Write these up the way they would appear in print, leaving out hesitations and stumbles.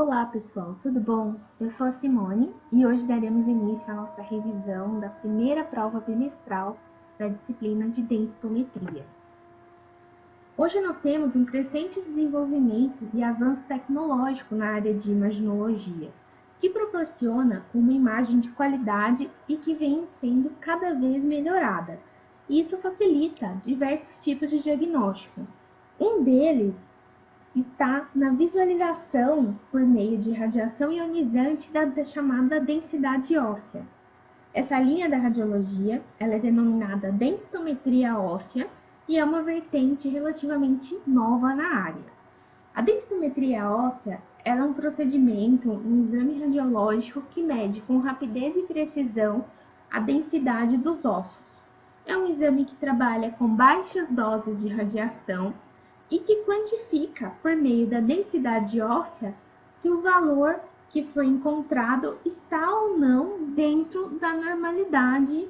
Olá pessoal, tudo bom? Eu sou a Simone e hoje daremos início à nossa revisão da primeira prova bimestral da disciplina de densitometria. Hoje nós temos um crescente desenvolvimento e avanço tecnológico na área de imaginologia, que proporciona uma imagem de qualidade e que vem sendo cada vez melhorada. Isso facilita diversos tipos de diagnóstico. Um deles está na visualização por meio de radiação ionizante da chamada densidade óssea. Essa linha da radiologia ela é denominada densitometria óssea e é uma vertente relativamente nova na área. A densitometria óssea ela é um procedimento, um exame radiológico que mede com rapidez e precisão a densidade dos ossos. É um exame que trabalha com baixas doses de radiação e que quantifica, por meio da densidade óssea, se o valor que foi encontrado está ou não dentro da normalidade,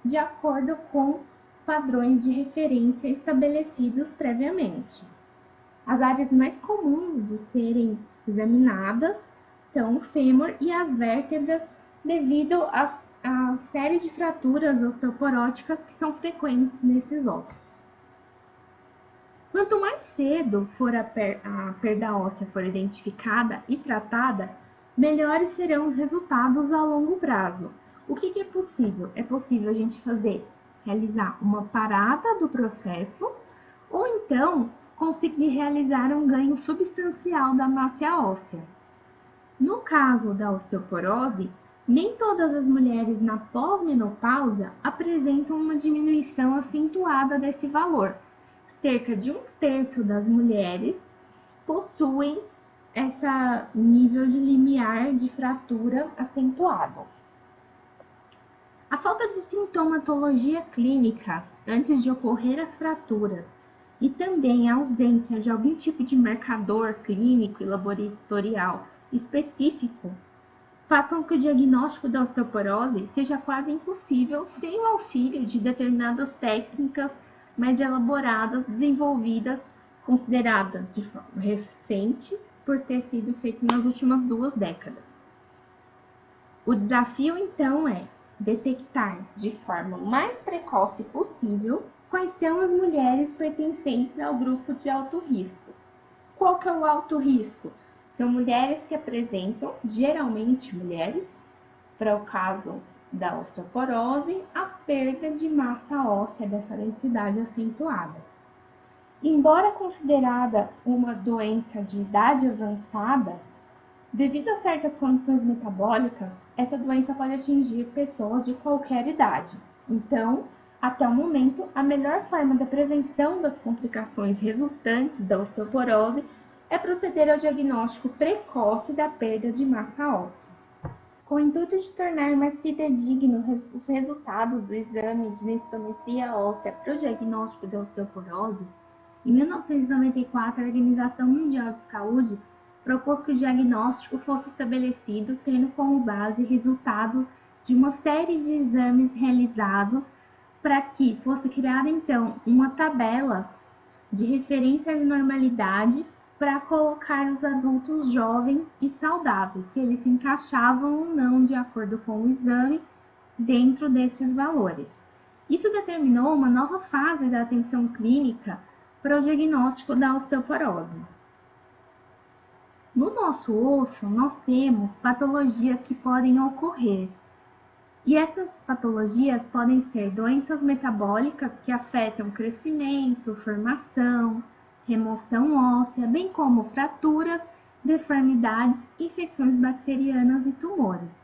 de acordo com padrões de referência estabelecidos previamente. As áreas mais comuns de serem examinadas são o fêmur e as vértebras, devido à série de fraturas osteoporóticas que são frequentes nesses ossos. Quanto mais cedo for a perda óssea for identificada e tratada, melhores serão os resultados a longo prazo. O que é possível? É possível a gente realizar uma parada do processo ou então conseguir realizar um ganho substancial da massa óssea. No caso da osteoporose, nem todas as mulheres na pós-menopausa apresentam uma diminuição acentuada desse valor. Cerca de 1/3 das mulheres possuem esse nível de limiar de fratura acentuado. A falta de sintomatologia clínica antes de ocorrer as fraturas e também a ausência de algum tipo de marcador clínico e laboratorial específico façam que o diagnóstico da osteoporose seja quase impossível sem o auxílio de determinadas técnicas mais elaboradas, desenvolvidas, consideradas de forma recente, por ter sido feito nas últimas 2 décadas. O desafio, então, é detectar de forma mais precoce possível quais são as mulheres pertencentes ao grupo de alto risco. Qual que é o alto risco? São mulheres que apresentam, geralmente mulheres, para o caso da osteoporose, a perda de massa óssea dessa densidade acentuada. Embora considerada uma doença de idade avançada, devido a certas condições metabólicas, essa doença pode atingir pessoas de qualquer idade. Então, até o momento, a melhor forma da prevenção das complicações resultantes da osteoporose é proceder ao diagnóstico precoce da perda de massa óssea. Com o intuito de tornar mais fidedigno os resultados do exame de densitometria óssea para o diagnóstico da osteoporose, em 1994, a Organização Mundial de Saúde propôs que o diagnóstico fosse estabelecido tendo como base resultados de uma série de exames realizados para que fosse criada, então, uma tabela de referência de normalidade para colocar os adultos jovens e saudáveis, se eles se encaixavam ou não, de acordo com o exame, dentro desses valores. Isso determinou uma nova fase da atenção clínica para o diagnóstico da osteoporose. No nosso osso, nós temos patologias que podem ocorrer, e essas patologias podem ser doenças metabólicas que afetam crescimento, formação, remoção óssea, bem como fraturas, deformidades, infecções bacterianas e tumores.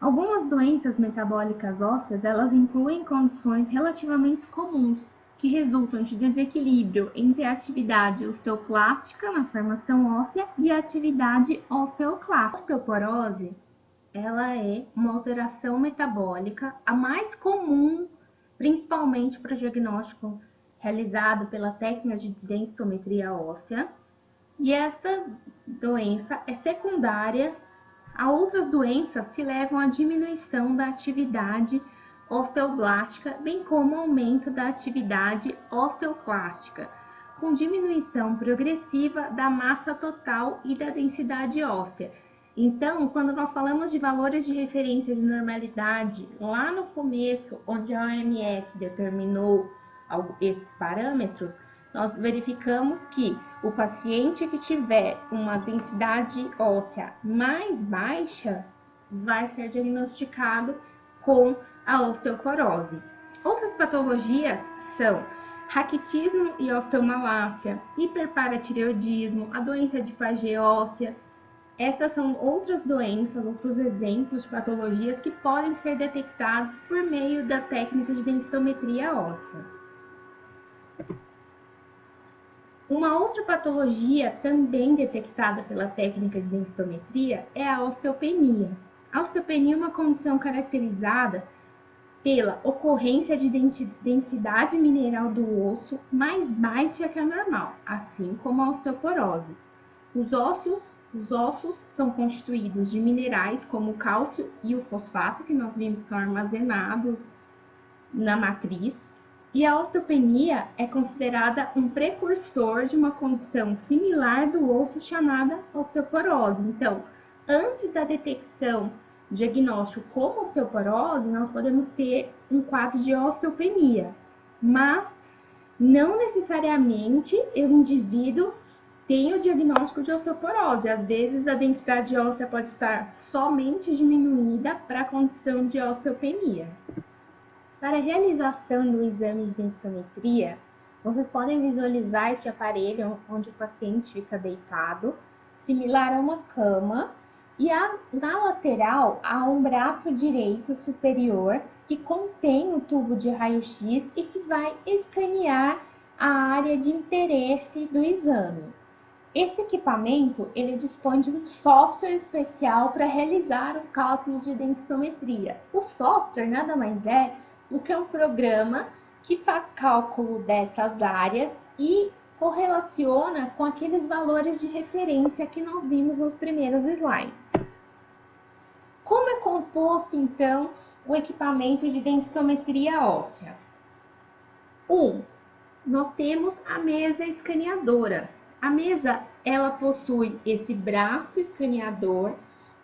Algumas doenças metabólicas ósseas, elas incluem condições relativamente comuns que resultam de desequilíbrio entre a atividade osteoclástica na formação óssea e a atividade osteoclástica. A osteoporose, ela é uma alteração metabólica, a mais comum, principalmente para o diagnóstico realizado pela técnica de densitometria óssea, e essa doença é secundária a outras doenças que levam à diminuição da atividade osteoblástica, bem como aumento da atividade osteoclástica, com diminuição progressiva da massa total e da densidade óssea. Então, quando nós falamos de valores de referência de normalidade, lá no começo, onde a OMS determinou esses parâmetros, nós verificamos que o paciente que tiver uma densidade óssea mais baixa vai ser diagnosticado com a osteoporose. Outras patologias são raquitismo e osteomalácia, hiperparatireoidismo, a doença de Paget óssea. Essas são outras doenças, outros exemplos de patologias que podem ser detectados por meio da técnica de densitometria óssea. Uma outra patologia também detectada pela técnica de densitometria é a osteopenia. A osteopenia é uma condição caracterizada pela ocorrência de densidade mineral do osso mais baixa que a normal, assim como a osteoporose. Os ossos são constituídos de minerais como o cálcio e o fosfato, que nós vimos que são armazenados na matriz, e a osteopenia é considerada um precursor de uma condição similar do osso chamada osteoporose. Então, antes da detecção diagnóstico como osteoporose, nós podemos ter um quadro de osteopenia, mas não necessariamente o indivíduo tem o diagnóstico de osteoporose. Às vezes, a densidade óssea pode estar somente diminuída para a condição de osteopenia. Para a realização do exame de densitometria, vocês podem visualizar este aparelho onde o paciente fica deitado, similar a uma cama, e na lateral há um braço direito superior que contém o tubo de raio-x e que vai escanear a área de interesse do exame. Esse equipamento ele dispõe de um software especial para realizar os cálculos de densitometria. O software nada mais é do que um programa que faz cálculo dessas áreas e correlaciona com aqueles valores de referência que nós vimos nos primeiros slides. Como é composto, então, o equipamento de densitometria óssea? Nós temos a mesa escaneadora. A mesa, ela possui esse braço escaneador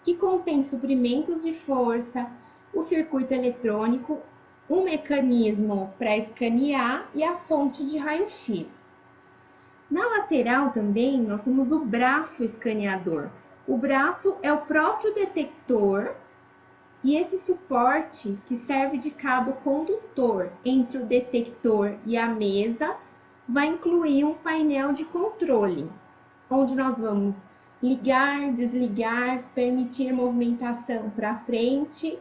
que contém suprimentos de força, o circuito eletrônico, um mecanismo para escanear e a fonte de raio-x. Na lateral também nós temos o braço escaneador. O braço é o próprio detector e esse suporte que serve de cabo condutor entre o detector e a mesa vai incluir um painel de controle, onde nós vamos ligar, desligar, permitir movimentação para frente,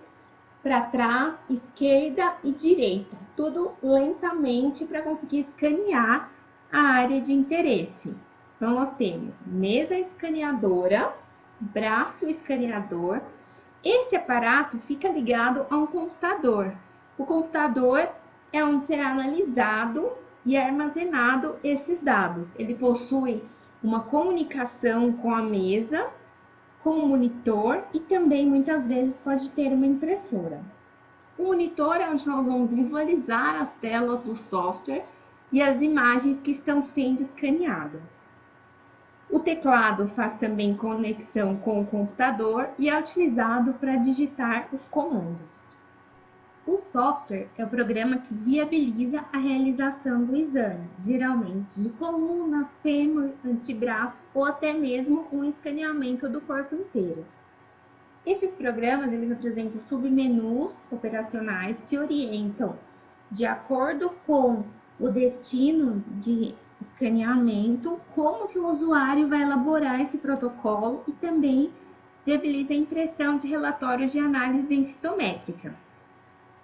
para trás, esquerda e direita, tudo lentamente para conseguir escanear a área de interesse. Então, nós temos mesa escaneadora, braço escaneador. Esse aparato fica ligado a um computador. O computador é onde será analisado e armazenado esses dados. Ele possui uma comunicação com a mesa, com o monitor e também muitas vezes pode ter uma impressora. O monitor é onde nós vamos visualizar as telas do software e as imagens que estão sendo escaneadas. O teclado faz também conexão com o computador e é utilizado para digitar os comandos. O software é o programa que viabiliza a realização do exame, geralmente de coluna, fêmur, antebraço ou até mesmo um escaneamento do corpo inteiro. Esses programas eles apresentam submenus operacionais que orientam, de acordo com o destino de escaneamento, como que o usuário vai elaborar esse protocolo e também viabiliza a impressão de relatórios de análise densitométrica.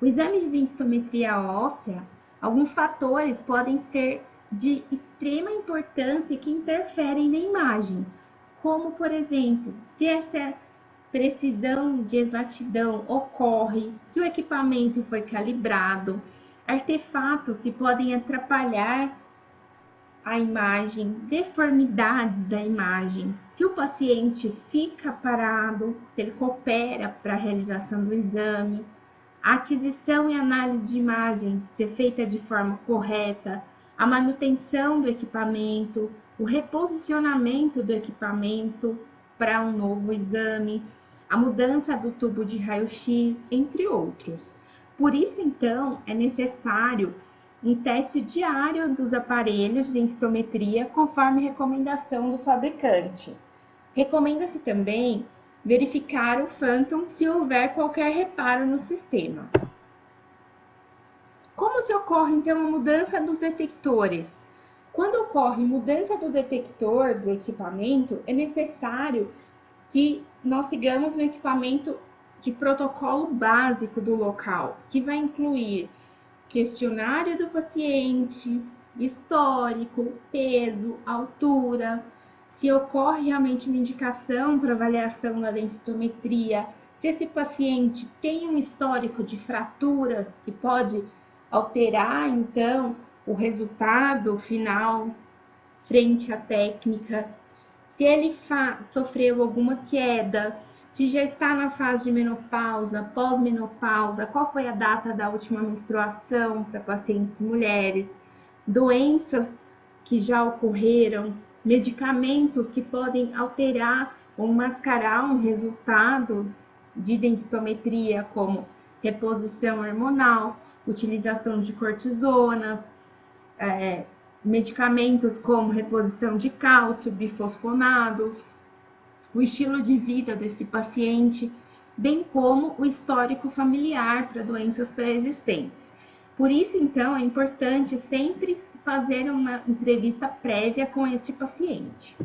O exame de densitometria óssea, alguns fatores podem ser de extrema importância que interferem na imagem, como, por exemplo, se essa precisão de exatidão ocorre, se o equipamento foi calibrado, artefatos que podem atrapalhar a imagem, deformidades da imagem, se o paciente fica parado, se ele coopera para a realização do exame, a aquisição e análise de imagem ser feita de forma correta, a manutenção do equipamento, o reposicionamento do equipamento para um novo exame, a mudança do tubo de raio-x, entre outros. Por isso, então, é necessário um teste diário dos aparelhos de densitometria conforme recomendação do fabricante. Recomenda-se também verificar o Phantom se houver qualquer reparo no sistema. Como que ocorre, então, a mudança dos detectores? Quando ocorre mudança do detector do equipamento, é necessário que nós sigamos um equipamento de protocolo básico do local, que vai incluir questionário do paciente, histórico, peso, altura, se ocorre realmente uma indicação para avaliação da densitometria, se esse paciente tem um histórico de fraturas que pode alterar, então, o resultado final frente à técnica, se ele sofreu alguma queda, se já está na fase de menopausa, pós-menopausa, qual foi a data da última menstruação para pacientes mulheres, doenças que já ocorreram, medicamentos que podem alterar ou mascarar um resultado de densitometria, como reposição hormonal, utilização de cortisonas, medicamentos como reposição de cálcio, bifosfonados, o estilo de vida desse paciente, bem como o histórico familiar para doenças pré-existentes. Por isso, então, é importante sempre fazer uma entrevista prévia com este paciente.